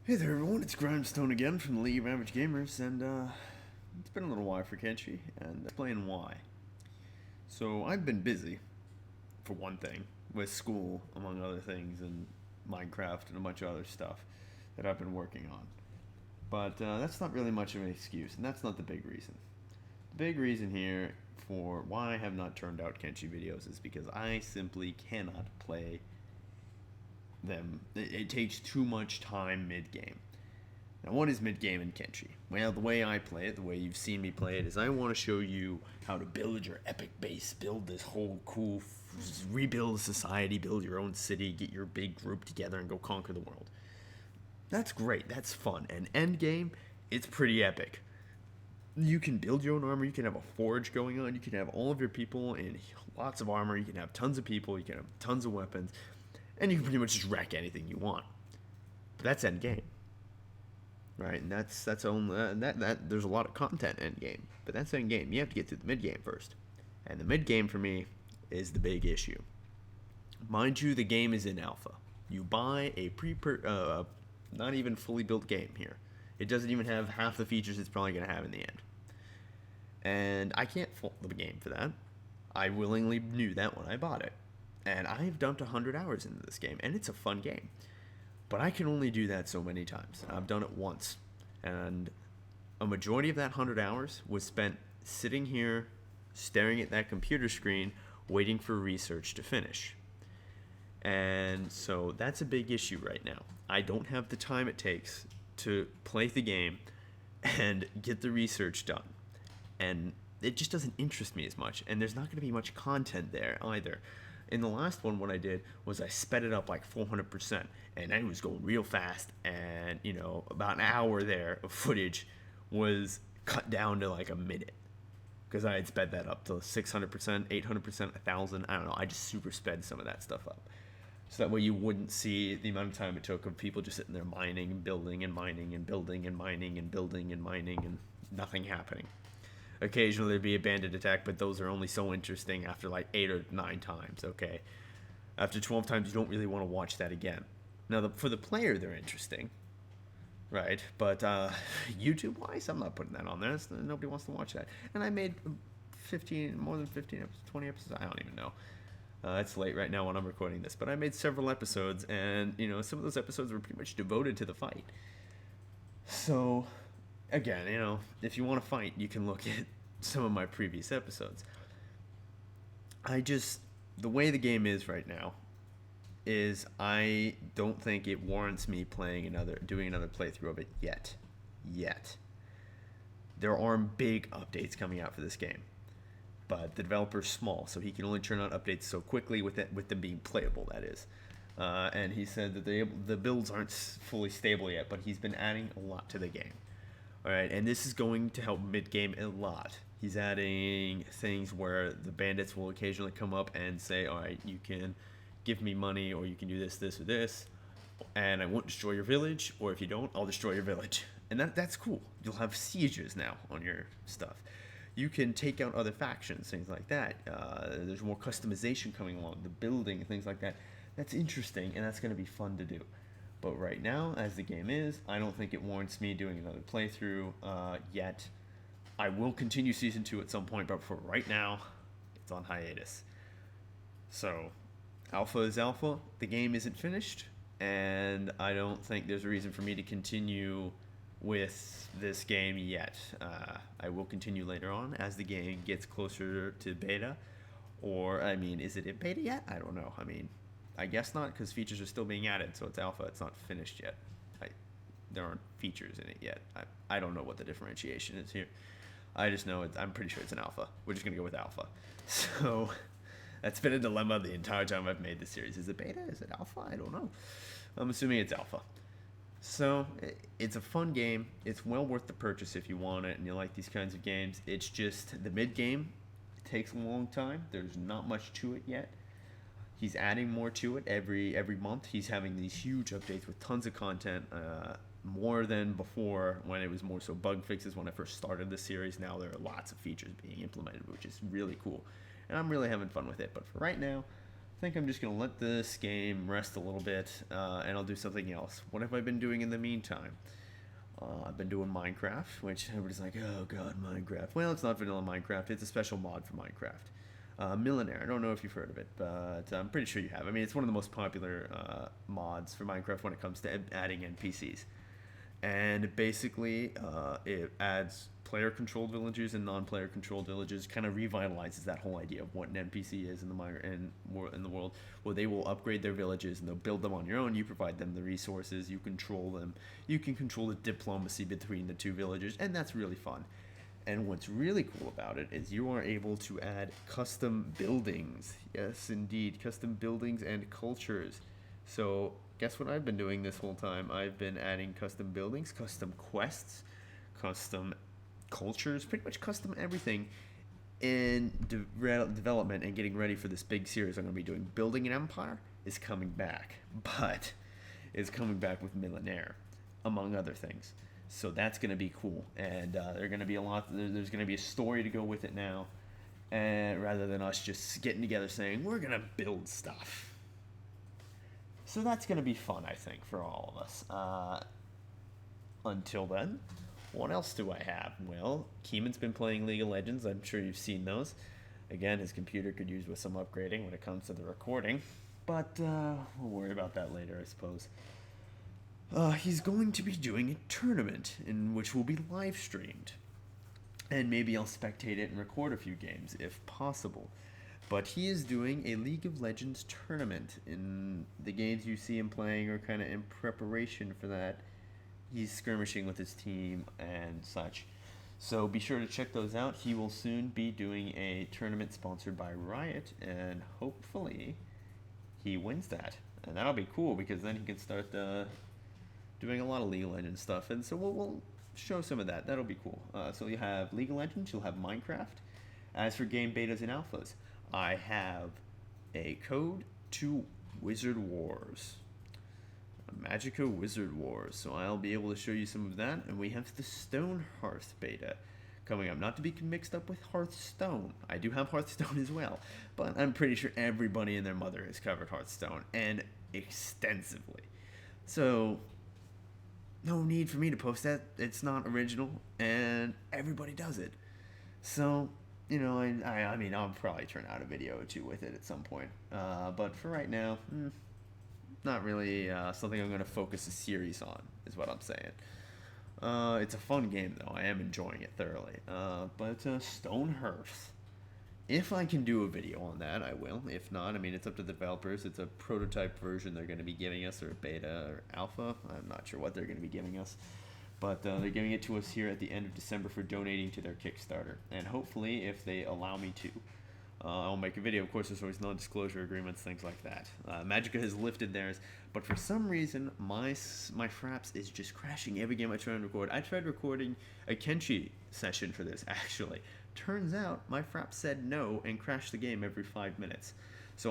Hey there, everyone. It's Grymestone again from the League of Average Gamers, and it's been a little while for Kenshi, and explain why. So I've been busy, for one thing, with school, among other things, and Minecraft and a bunch of other stuff that I've been working on. But that's not really much of an excuse, and that's not the big reason. The big reason here for why I have not turned out Kenshi videos is because I simply cannot play them. It takes too much time mid game. Now, what is mid game in Kenshi? Well, the way I play it, the way you've seen me play it, is I want to show you how to build your epic base, build this whole cool, rebuild society, build your own city, get your big group together, and go conquer the world. That's great. That's fun. And end game, it's pretty epic. You can build your own armor. You can have a forge going on. You can have all of your people in lots of armor. You can have tons of people. You can have tons of weapons, and you can pretty much just wreck anything you want. But that's end game, right? And that's only that there's a lot of content end game, but that's end game. You have to get through the mid game first, and the mid game for me is the big issue. Mind you, the game is in alpha. You buy a not even fully built game here. It doesn't even have half the features it's probably going to have in the end. And I can't fault the game for that. I willingly knew that when I bought it. And I've dumped 100 hours into this game, and it's a fun game. But I can only do that so many times. I've done it once. And a majority of that 100 hours was spent sitting here, staring at that computer screen, waiting for research to finish. And so that's a big issue right now. I don't have the time it takes to play the game and get the research done. And it just doesn't interest me as much. And there's not going to be much content there either. In the last one, what I did was I sped it up like 400%, and I was going real fast. And about an hour there of footage was cut down to like a minute because I had sped that up to 600%, 800%, 1,000. I don't know. I just super sped some of that stuff up, so that way you wouldn't see the amount of time it took of people just sitting there mining and building and mining and building and mining and building and mining and nothing happening. Occasionally there'd be a bandit attack, but those are only so interesting after like 8 or 9 times, okay? After 12 times, you don't really want to watch that again. Now, for the player, they're interesting, right? But YouTube-wise, I'm not putting that on there. Nobody wants to watch that. And I made more than 15 episodes, 20 episodes, I don't even know. It's late right now when I'm recording this, but I made several episodes, and some of those episodes were pretty much devoted to the fight. So, again, if you want to fight, you can look at some of my previous episodes. The way the game is right now is I don't think it warrants me doing another playthrough of it yet. There are big updates coming out for this game, but the developer's small, so he can only churn out updates so quickly with them being playable, that is. And he said that the builds aren't fully stable yet, but he's been adding a lot to the game. All right, and this is going to help mid-game a lot. He's adding things where the bandits will occasionally come up and say, all right, you can give me money, or you can do this, this, or this, and I won't destroy your village, or if you don't, I'll destroy your village. And that's cool. You'll have sieges now on your stuff. You can take out other factions, things like that. There's more customization coming along, the building, and things like that. That's interesting, and that's going to be fun to do. But right now, as the game is, I don't think it warrants me doing another playthrough yet. I will continue Season 2 at some point, but for right now, it's on hiatus. So, alpha is alpha. The game isn't finished, and I don't think there's a reason for me to continue with this game yet. I will continue later on as the game gets closer to beta. Or, is it in beta yet? I don't know. I guess not, because features are still being added, so it's alpha. It's not finished yet. There aren't features in it yet. I don't know what the differentiation is here. I just know I'm pretty sure it's an alpha. We're just going to go with alpha. So that's been a dilemma the entire time I've made this series. Is it beta? Is it alpha? I don't know. I'm assuming it's alpha. So it's a fun game. It's well worth the purchase if you want it and you like these kinds of games. It's just the mid-game takes a long time. There's not much to it yet. He's adding more to it every month. He's having these huge updates with tons of content, more than before when it was more so bug fixes when I first started the series. Now there are lots of features being implemented, which is really cool. And I'm really having fun with it. But for right now, think I'm just gonna let this game rest a little bit, and I'll do something else. What have I been doing in the meantime? I've been doing Minecraft, which everybody's like, oh god, Minecraft. Well, it's not vanilla Minecraft, it's a special mod for Minecraft. Millionaire, I don't know if you've heard of it, but I'm pretty sure you have. I mean, it's one of the most popular mods for Minecraft when it comes to adding NPCs. And basically, it adds player-controlled villages and non-player controlled villages. Kind of revitalizes that whole idea of what an NPC is in the world. Where they will upgrade their villages and they'll build them on your own. You provide them the resources, you control them, you can control the diplomacy between the two villages, and that's really fun. And what's really cool about it is you are able to add custom buildings. Yes, indeed, custom buildings and cultures. So guess what I've been doing this whole time? I've been adding custom buildings, custom quests, custom cultures, pretty much custom everything in development and getting ready for this big series I'm going to be doing. Building an Empire is coming back, but it's coming back with Millionaire, among other things. So that's going to be cool, and there's going to be there's going to be a story to go with it now, and rather than us just getting together saying we're going to build stuff. So that's going to be fun, I think, for all of us. Until then, what else do I have? Well, Keeman's been playing League of Legends. I'm sure you've seen those. Again, his computer could use with some upgrading when it comes to the recording, but we'll worry about that later, I suppose. He's going to be doing a tournament in which will be live streamed. And maybe I'll spectate it and record a few games if possible. But he is doing a League of Legends tournament. In the games you see him playing are kind of in preparation for that. He's skirmishing with his team and such. So be sure to check those out. He will soon be doing a tournament sponsored by Riot, and hopefully he wins that. And that'll be cool because then he can start doing a lot of League of Legends stuff, and so we'll show some of that. That'll be cool. So you have League of Legends, you'll have Minecraft. As for game betas and alphas, I have a code to Wizard Wars. Magica Wizard Wars. So I'll be able to show you some of that, and we have the Stone Hearth beta coming up. Not to be mixed up with Hearthstone. I do have Hearthstone as well, but I'm pretty sure everybody and their mother has covered Hearthstone, and extensively. So no need for me to post that. It's not original, and everybody does it. So, you know, I mean, I'll probably turn out a video or two with it at some point. But for right now, not really something I'm going to focus a series on, is what I'm saying. It's a fun game, though. I am enjoying it thoroughly. But Stone Hearth. If I can do a video on that, I will. If not, I mean, it's up to the developers. It's a prototype version they're going to be giving us, or a beta, or alpha. I'm not sure what they're going to be giving us. But they're giving it to us here at the end of December for donating to their Kickstarter. And hopefully, if they allow me to, I'll make a video. Of course, there's always non-disclosure agreements, things like that. Magica has lifted theirs, but for some reason, my Fraps is just crashing every game I try and record. I tried recording a Kenshi session for this, actually. Turns out, my Frap said no and crashed the game every 5 minutes. So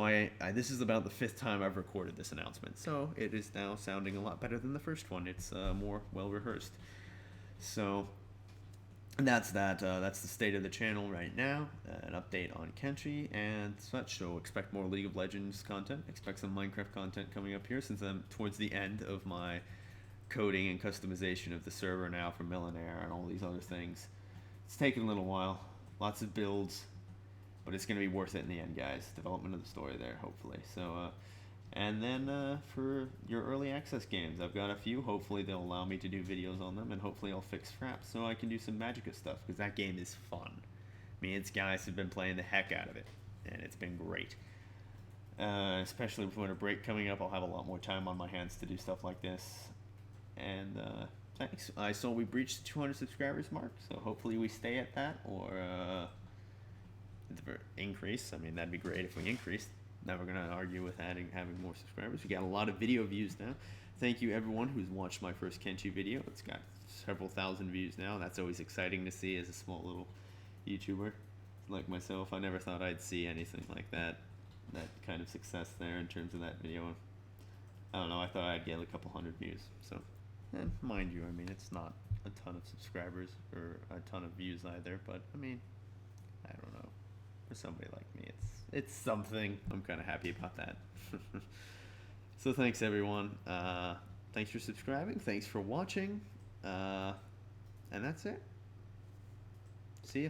this is about the 5th time I've recorded this announcement. So it is now sounding a lot better than the first one. It's more well-rehearsed. So that's that. That's the state of the channel right now. An update on Kenshi and such. So expect more League of Legends content. Expect some Minecraft content coming up here, since I'm towards the end of my coding and customization of the server now for Millionaire and all these other things. It's taken a little while. Lots of builds. But it's going to be worth it in the end, guys. Development of the story there, hopefully. So, and then for your early access games, I've got a few. Hopefully they'll allow me to do videos on them, and hopefully I'll fix Fraps so I can do some Magica stuff, because that game is fun. Me and guys have been playing the heck out of it, and it's been great. Especially with winter break coming up, I'll have a lot more time on my hands to do stuff like this. And thanks. I saw we breached the 200 subscribers mark, so hopefully we stay at that, or increase. I mean, that'd be great if we increased. Never gonna argue with having more subscribers. We got a lot of video views now. Thank you everyone who's watched my first Kenshi video. It's got several thousand views now. That's always exciting to see as a small little YouTuber like myself. I never thought I'd see anything like that kind of success there in terms of that video. I don't know, I thought I'd get a couple hundred views. So, and mind you, I mean, it's not a ton of subscribers or a ton of views either, but I mean, I don't know. For somebody like me, it's something. I'm kind of happy about that. So thanks everyone. Thanks for subscribing. Thanks for watching. And that's it. See ya.